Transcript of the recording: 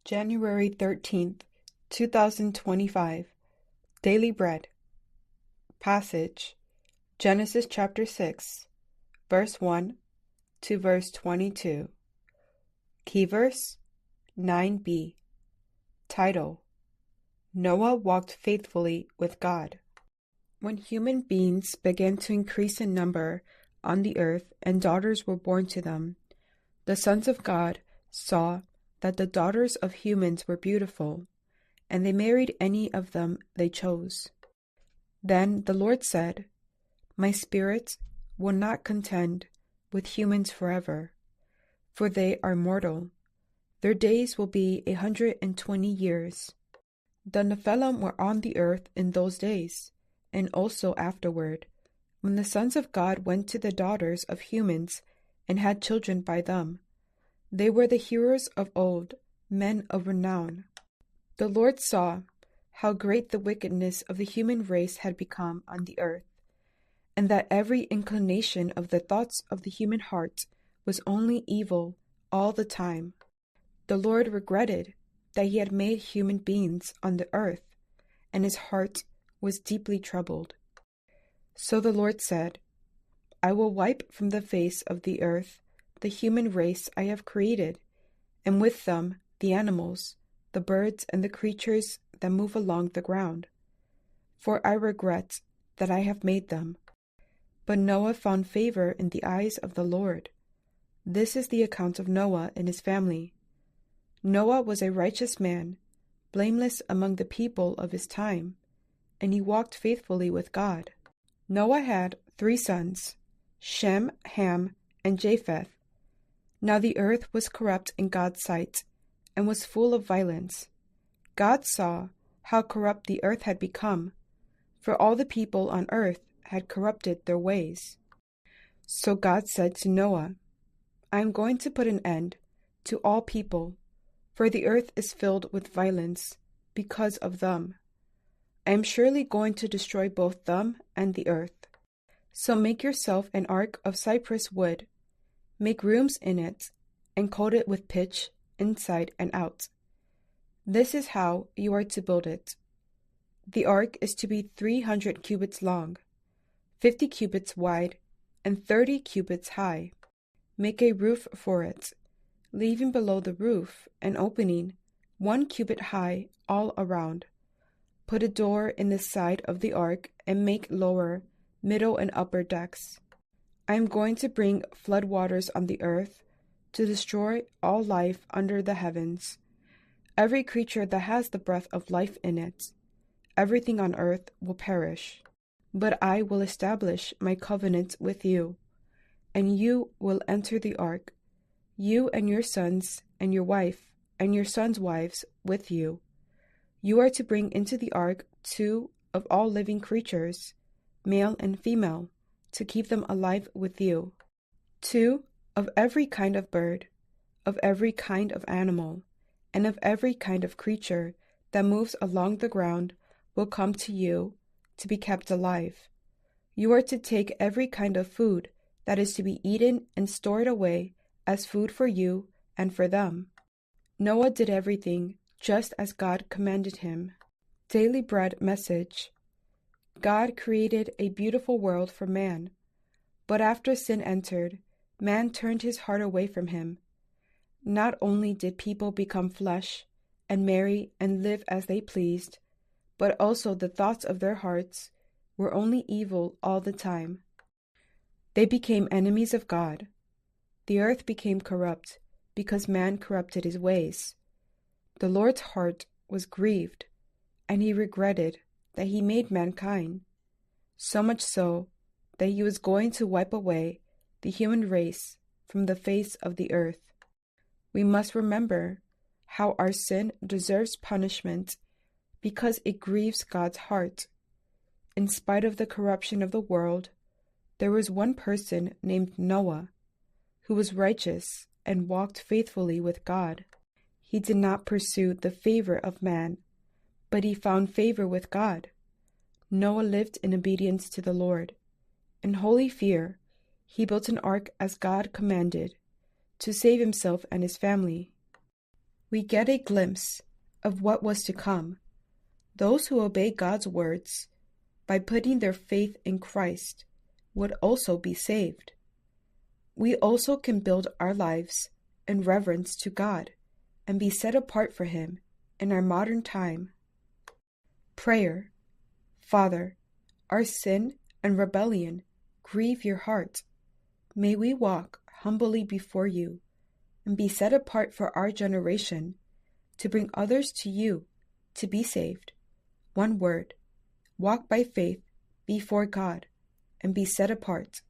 January 13th, 2025. Daily Bread. Passage: Genesis chapter 6, verse 1 to verse 22. Key verse 9b. Title: Noah walked faithfully with God. When human beings began to increase in number on the earth and daughters were born to them, the sons of God saw that the daughters of humans were beautiful, and they married any of them they chose. Then the Lord said, "My spirit will not contend with humans forever, for they are mortal. Their days will be 120 years. The Nephilim were on the earth in those days, and also afterward, when the sons of God went to the daughters of humans and had children by them. They were the heroes of old, men of renown. The Lord saw how great the wickedness of the human race had become on the earth, and that every inclination of the thoughts of the human heart was only evil all the time. The Lord regretted that he had made human beings on the earth, and his heart was deeply troubled. So the Lord said, I will wipe from the face of the earth the human race I have created, and with them the animals, the birds, and the creatures that move along the ground. For I regret that I have made them. But Noah found favor in the eyes of the Lord. This is the account of Noah and his family. Noah was a righteous man, blameless among the people of his time, and he walked faithfully with God. Noah had 3 sons, Shem, Ham, and Japheth. Now the earth was corrupt in God's sight, and was full of violence. God saw how corrupt the earth had become, for all the people on earth had corrupted their ways. So God said to Noah, I am going to put an end to all people, for the earth is filled with violence because of them. I am surely going to destroy both them and the earth. So make yourself an ark of cypress wood. Make rooms in it, and coat it with pitch inside and out. This is how you are to build it. The ark is to be 300 cubits long, 50 cubits wide, and 30 cubits high. Make a roof for it, leaving below the roof an opening 1 cubit high all around. Put a door in the side of the ark and make lower, middle, and upper decks. I am going to bring flood waters on the earth to destroy all life under the heavens, every creature that has the breath of life in it. Everything on earth will perish. But I will establish my covenant with you, and you will enter the ark, you and your sons and your wife and your sons' wives with you. You are to bring into the ark 2 of all living creatures, male and female, to keep them alive with you. 2 of every kind of bird, of every kind of animal, and of every kind of creature that moves along the ground will come to you to be kept alive. You are to take every kind of food that is to be eaten and store it away as food for you and for them. Noah did everything just as God commanded him. Daily Bread message. God created a beautiful world for man, but after sin entered, man turned his heart away from him. Not only did people become flesh and marry and live as they pleased, but also the thoughts of their hearts were only evil all the time. They became enemies of God. The earth became corrupt because man corrupted his ways. The Lord's heart was grieved, and he regretted that he made mankind, so much so that he was going to wipe away the human race from the face of the earth. We must remember how our sin deserves punishment because it grieves God's heart. In spite of the corruption of the world, there was one person named Noah who was righteous and walked faithfully with God. He did not pursue the favor of man, but he found favor with God. Noah lived in obedience to the Lord. In holy fear, he built an ark as God commanded, to save himself and his family. we get a glimpse of what was to come. Those who obey God's words by putting their faith in Christ would also be saved. We also can build our lives in reverence to God and be set apart for Him in our modern time. Prayer. Father, our sin and rebellion grieve your heart. May we walk humbly before you and be set apart for our generation to bring others to you to be saved. One word, walk by faith before God and be set apart.